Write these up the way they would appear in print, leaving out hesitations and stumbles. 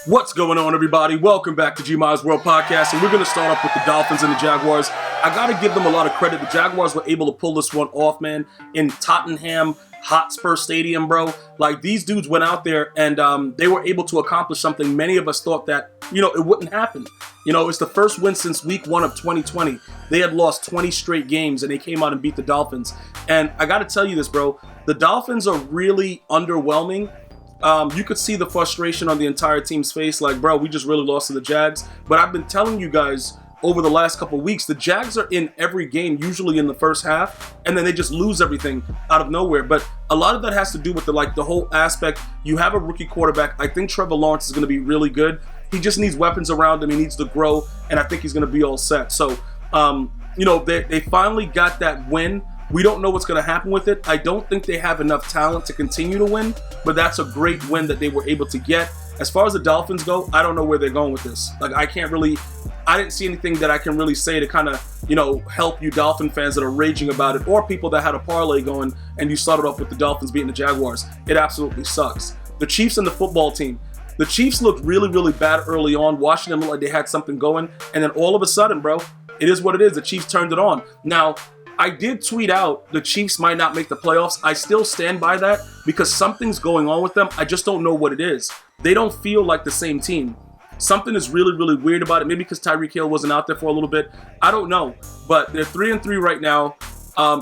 What's going on, everybody? Welcome back to GmiasWorldPodcast, and we're going to start off with the Dolphins and the Jaguars. I got to give them a lot of credit. The Jaguars were able to pull this one off, man, in Tottenham Hotspur Stadium, bro. Like, these dudes went out there and they were able to accomplish something many of us thought that, it wouldn't happen. It's the first win since week 1 of 2020. They had lost 20 straight games, and they came out and beat the Dolphins. And I got to tell you this, bro. The Dolphins are really underwhelming. You could see the frustration on the entire team's face, like, bro, we just really lost to the Jags. But I've been telling you guys over the last couple of weeks, the Jags are in every game, usually in the first half, and then they just lose everything out of nowhere. But a lot of that has to do with the whole aspect. You have a rookie quarterback. I think Trevor Lawrence is going to be really good. He just needs weapons around him. He needs to grow, and I think he's going to be all set. So, they finally got that win. We don't know what's going to happen with it. I don't think they have enough talent to continue to win, but that's a great win that they were able to get. As far as the Dolphins go, I don't know where they're going with this. I didn't see anything that I can really say to kind of, help you Dolphin fans that are raging about it, or people that had a parlay going and you started off with the Dolphins beating the Jaguars. It absolutely sucks. The Chiefs and the football team. The Chiefs looked really, really bad early on. Washington looked like they had something going, and then all of a sudden, bro, it is what it is. The Chiefs turned it on. Now, I did tweet out the Chiefs might not make the playoffs. I still stand by that because something's going on with them. I just don't know what it is. They don't feel like the same team. Something is really, really weird about it. Maybe because Tyreek Hill wasn't out there for a little bit. I don't know. But they're 3-3 right now.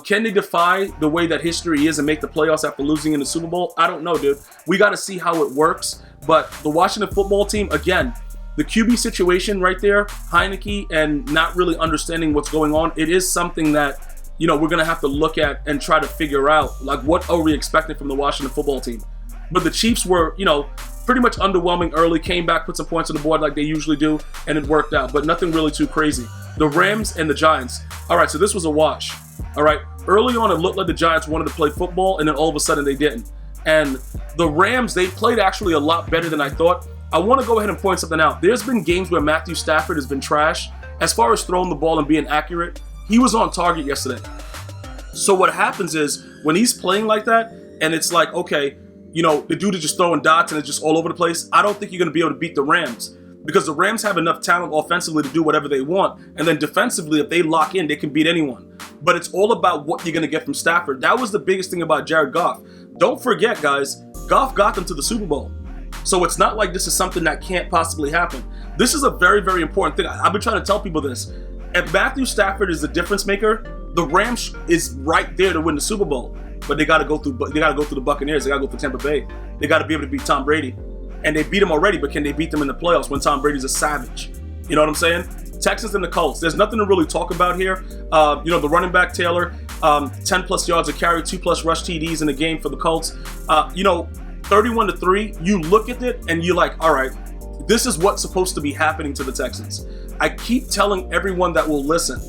Can they defy the way that history is and make the playoffs after losing in the Super Bowl? I don't know, dude. We got to see how it works. But the Washington football team, again, the QB situation right there, Heineke, and not really understanding what's going on, it is something that we're going to have to look at and try to figure out, what are we expecting from the Washington football team? But the Chiefs were, pretty much underwhelming early, came back, put some points on the board like they usually do, and it worked out. But nothing really too crazy. The Rams and the Giants. All right, so this was a wash. All right, early on it looked like the Giants wanted to play football, and then all of a sudden they didn't. And the Rams, they played actually a lot better than I thought. I want to go ahead and point something out. There's been games where Matthew Stafford has been trash. As far as throwing the ball and being accurate, he was on target yesterday. So what happens is when he's playing like that, and it's like, okay, the dude is just throwing dots and it's just all over the place, I don't think you're going to be able to beat the Rams because the Rams have enough talent offensively to do whatever they want. And then defensively, if they lock in, they can beat anyone. But it's all about what you're going to get from Stafford. That was the biggest thing about Jared Goff. Don't forget, guys, Goff got them to the Super Bowl. So it's not like this is something that can't possibly happen. This is a very, very important thing. I've been trying to tell people this. If Matthew Stafford is the difference maker, the Rams is right there to win the Super Bowl. But they got to go through. They got to go through the Buccaneers. They got to go through Tampa Bay. They got to be able to beat Tom Brady, and they beat him already. But can they beat them in the playoffs when Tom Brady's a savage? You know what I'm saying? Texans and the Colts. There's nothing to really talk about here. The running back Taylor, 10 plus yards a carry, 2+ rush TDs in the game for the Colts. 31-3. You look at it and you're like, all right, this is what's supposed to be happening to the Texans. I keep telling everyone that will listen,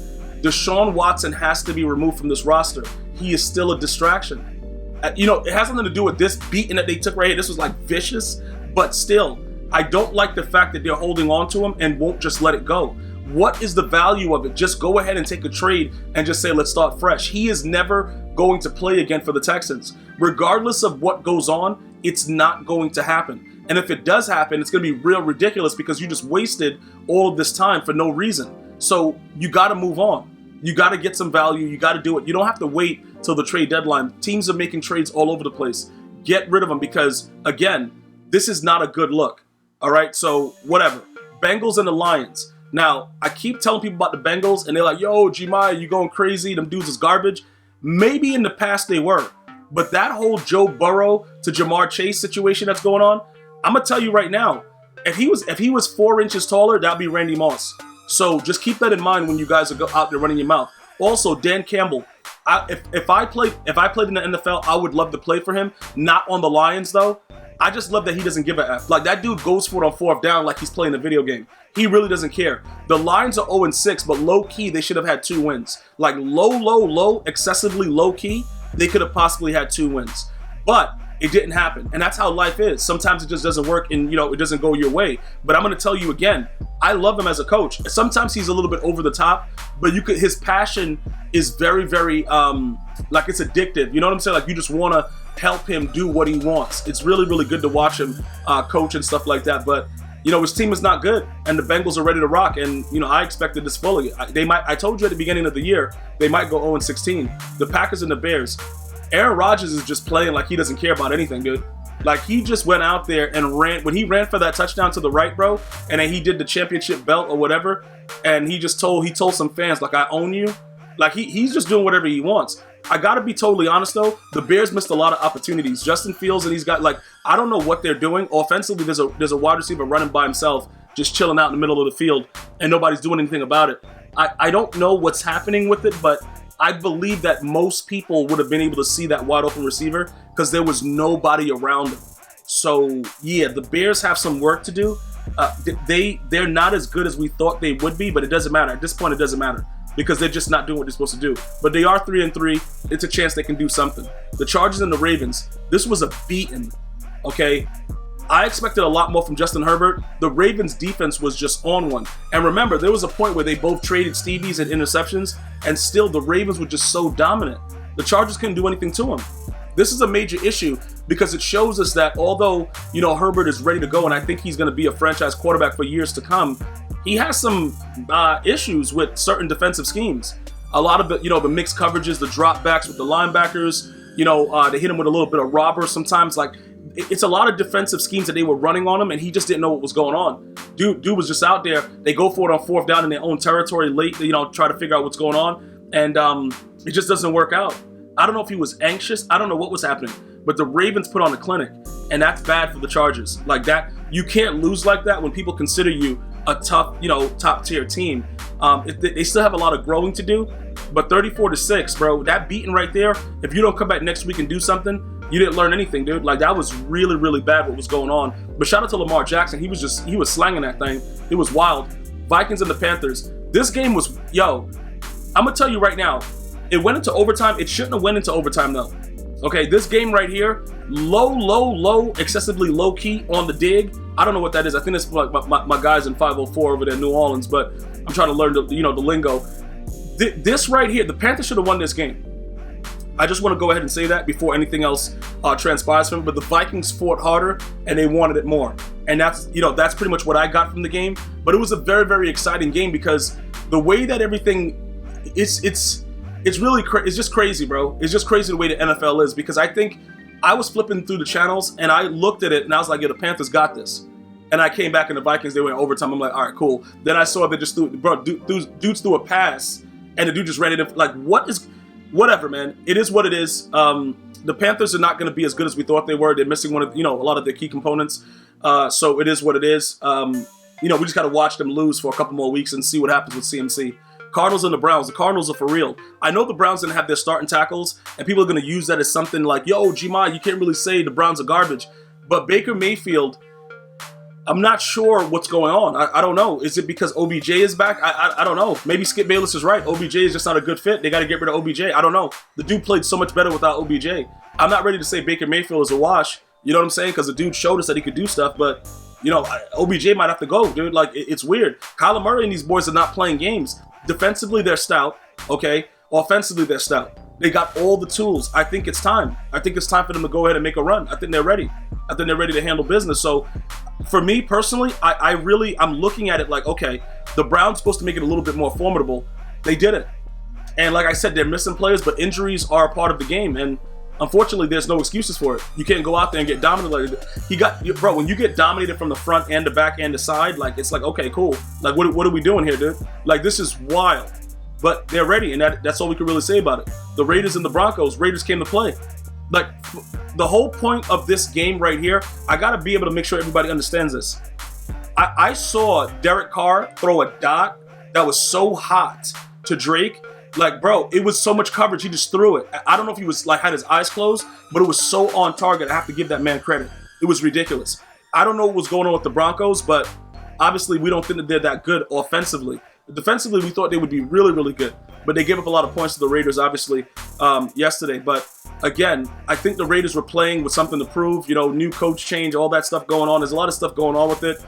Deshaun Watson has to be removed from this roster. He is still a distraction. It has nothing to do with this beating that they took right here. This was vicious, but still, I don't like the fact that they're holding on to him and won't just let it go. What is the value of it? Just go ahead and take a trade and just say, let's start fresh. He is never going to play again for the Texans. Regardless of what goes on, it's not going to happen. And if it does happen, it's going to be real ridiculous because you just wasted all of this time for no reason. So you got to move on. You got to get some value. You got to do it. You don't have to wait till the trade deadline. Teams are making trades all over the place. Get rid of them because, again, this is not a good look. All right, so whatever. Bengals and the Lions. Now, I keep telling people about the Bengals, and they're like, yo, Gmias, you going crazy? Them dudes is garbage. Maybe in the past they were. But that whole Joe Burrow to Jamar Chase situation that's going on, I'm going to tell you right now, if he was 4 inches taller, that'd be Randy Moss. So just keep that in mind when you guys are out there running your mouth. Also, Dan Campbell. If I played in the NFL, I would love to play for him. Not on the Lions, though. I just love that he doesn't give a F. That dude goes for it on 4th down like he's playing a video game. He really doesn't care. The Lions are 0-6, but low-key, they should have had 2 wins. Low, excessively low-key, they could have possibly had 2 wins. But it didn't happen. And that's how life is. Sometimes it just doesn't work and, it doesn't go your way. But I'm going to tell you again, I love him as a coach. Sometimes he's a little bit over the top, but his passion is very, very, it's addictive. You know what I'm saying? You just want to help him do what he wants. It's really, really good to watch him coach and stuff like that. But, his team is not good, and the Bengals are ready to rock. And I expected this fully. I told you at the beginning of the year they might go 0-16. The Packers and the Bears. Aaron Rodgers is just playing like he doesn't care about anything, dude. Like, he just went out there and ran. When he ran for that touchdown to the right, bro, and then he did the championship belt or whatever, and he told some fans, like, I own you. Like, he's just doing whatever he wants. I got to be totally honest, though. The Bears missed a lot of opportunities. Justin Fields, and he's got, like, I don't know what they're doing. Offensively, there's a wide receiver running by himself, just chilling out in the middle of the field, and nobody's doing anything about it. I don't know what's happening with it, but I believe that most people would have been able to see that wide open receiver because there was nobody around him. So, yeah, the Bears have some work to do. They're not as good as we thought they would be, but it doesn't matter. At this point, it doesn't matter because they're just not doing what they're supposed to do. But they are 3-3. It's a chance they can do something. The Chargers and the Ravens, this was a beating, okay? I expected a lot more from Justin Herbert. The Ravens' defense was just on one. And remember, there was a point where they both traded Stevies and interceptions, and still the Ravens were just so dominant. The Chargers couldn't do anything to them. This is a major issue because it shows us that although, Herbert is ready to go, and I think he's going to be a franchise quarterback for years to come, he has some issues with certain defensive schemes. A lot of the mixed coverages, the drop backs with the linebackers, they hit him with a little bit of robber sometimes. Like, it's a lot of defensive schemes that they were running on him, and he just didn't know what was going on. Dude was just out there. They go for it on fourth down in their own territory late, try to figure out what's going on, and it just doesn't work out. I don't know if he was anxious. I don't know what was happening, but the Ravens put on a clinic, and that's bad for the Chargers. Like that, you can't lose like that when people consider you a tough, top tier team. They still have a lot of growing to do, but 34-6, bro, that beating right there. If you don't come back next week and do something, you didn't learn anything, dude. Like, that was really, really bad what was going on. But shout out to Lamar Jackson. He was slanging that thing. It was wild. Vikings and the Panthers. This game was, I'm gonna tell you right now. It went into overtime. It shouldn't have went into overtime, though. Okay, this game right here, low, excessively low key on the dig. I don't know what that is. I think it's like my guys in 504 over there in New Orleans, but I'm trying to learn the lingo. This right here, the Panthers should have won this game. I just want to go ahead and say that before anything else transpires from it. But the Vikings fought harder and they wanted it more, and that's pretty much what I got from the game. But it was a very, very exciting game because the way that everything, it's really it's just crazy, bro. It's just crazy the way the NFL is, because I think I was flipping through the channels and I looked at it and I was like, yeah, the Panthers got this. And I came back and the Vikings, they went overtime. I'm like, all right, cool. Then I saw they just dudes threw a pass and the dude just ran it in. Like, whatever, man. It is what it is. The Panthers are not going to be as good as we thought they were. They're missing one of, a lot of their key components. So it is what it is. We just got to watch them lose for a couple more weeks and see what happens with CMC. Cardinals and the Browns. The Cardinals are for real. I know the Browns didn't have their starting tackles, and people are going to use that as something like, yo, Gmi, you can't really say the Browns are garbage. But Baker Mayfield, I'm not sure what's going on. I don't know. Is it because OBJ is back? I don't know. Maybe Skip Bayless is right. OBJ is just not a good fit. They got to get rid of OBJ. I don't know. The dude played so much better without OBJ. I'm not ready to say Baker Mayfield is a wash. You know what I'm saying? Because the dude showed us that he could do stuff, but OBJ might have to go, dude. Like, it's weird. Kyler Murray and these boys are not playing games. Defensively, they're stout, okay? Offensively, they're stout. They got all the tools. I think it's time. I think it's time for them to go ahead and make a run. I think they're ready. I think they're ready to handle business. So, for me personally, I'm looking at it like, okay, the Browns supposed to make it a little bit more formidable. They didn't. And like I said, they're missing players, but injuries are a part of the game. And unfortunately, there's no excuses for it. You can't go out there and get dominated. When you get dominated from the front and the back and the side, like, it's like, okay, cool. Like, what are we doing here, dude? Like, this is wild. But they're ready, and that's all we can really say about it. The Raiders and the Broncos, Raiders came to play. Like, the whole point of this game right here, I got to be able to make sure everybody understands this. I saw Derek Carr throw a dot that was so hot to Drake. Like, bro, it was so much coverage, he just threw it. I don't know if he was like had his eyes closed, but it was so on target. I have to give that man credit. It was ridiculous. I don't know what was going on with the Broncos, but obviously we don't think that they're that good offensively. Defensively, we thought they would be really, really good, but they gave up a lot of points to the Raiders, obviously, yesterday. But again, I think the Raiders were playing with something to prove. New coach change, all that stuff going on. There's a lot of stuff going on with it,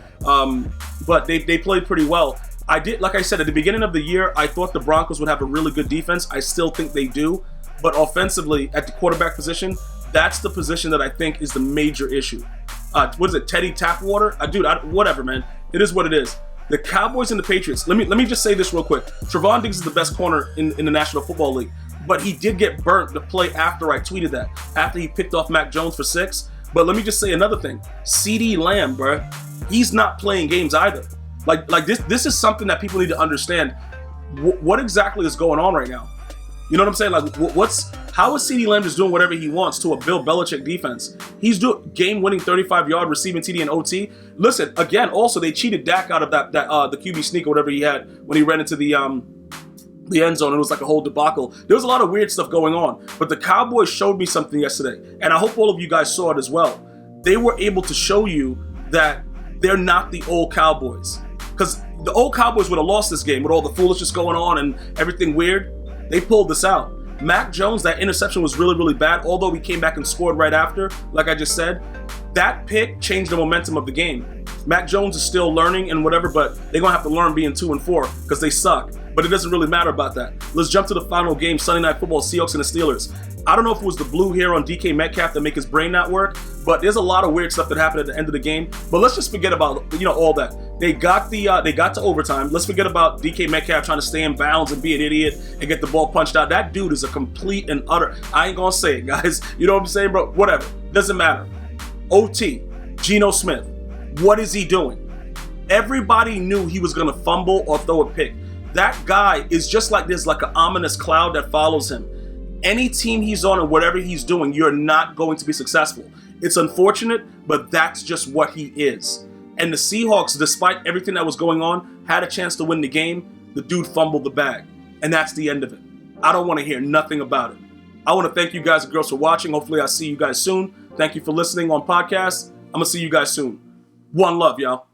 but they played pretty well. Like I said, at the beginning of the year, I thought the Broncos would have a really good defense. I still think they do, but offensively, at the quarterback position, that's the position that I think is the major issue. what is it, Teddy Tapwater? Dude, whatever, man. It is what it is. The Cowboys and the Patriots. Let me just say this real quick. Trevon Diggs is the best corner in the National Football League, but he did get burnt the play after I tweeted that, after he picked off Mac Jones for 6. But let me just say another thing. CeeDee Lamb, bruh, he's not playing games either. Like this is something that people need to understand. What exactly is going on right now? You know what I'm saying? Like, how is CeeDee Lamb just doing whatever he wants to a Bill Belichick defense? He's doing game-winning 35-yard receiving TD and OT. Listen, again, also they cheated Dak out of that the QB sneak or whatever he had when he ran into the end zone. It was like a whole debacle. There was a lot of weird stuff going on, but the Cowboys showed me something yesterday, and I hope all of you guys saw it as well. They were able to show you that they're not the old Cowboys, because the old Cowboys would have lost this game with all the foolishness going on and everything weird. They pulled this out. Mac Jones, that interception was really, really bad, although he came back and scored right after, like I just said. That pick changed the momentum of the game. Mac Jones is still learning and whatever, but they're going to have to learn being 2-4 because they suck. But it doesn't really matter about that. Let's jump to the final game, Sunday Night Football, Seahawks and the Steelers. I don't know if it was the blue hair on DK Metcalf that make his brain not work, but there's a lot of weird stuff that happened at the end of the game. But let's just forget about all that. They got to overtime. Let's forget about DK Metcalf trying to stay in bounds and be an idiot and get the ball punched out. That dude is a complete and utter. I ain't gonna say it, guys. You know what I'm saying, bro? Whatever. Doesn't matter. OT. Geno Smith. What is he doing? Everybody knew he was gonna fumble or throw a pick. That guy is just like there's like an ominous cloud that follows him. Any team he's on and whatever he's doing, you're not going to be successful. It's unfortunate, but that's just what he is. And the Seahawks, despite everything that was going on, had a chance to win the game. The dude fumbled the bag. And that's the end of it. I don't want to hear nothing about it. I want to thank you guys and girls for watching. Hopefully I'll see you guys soon. Thank you for listening on podcasts. I'm going to see you guys soon. One love, y'all.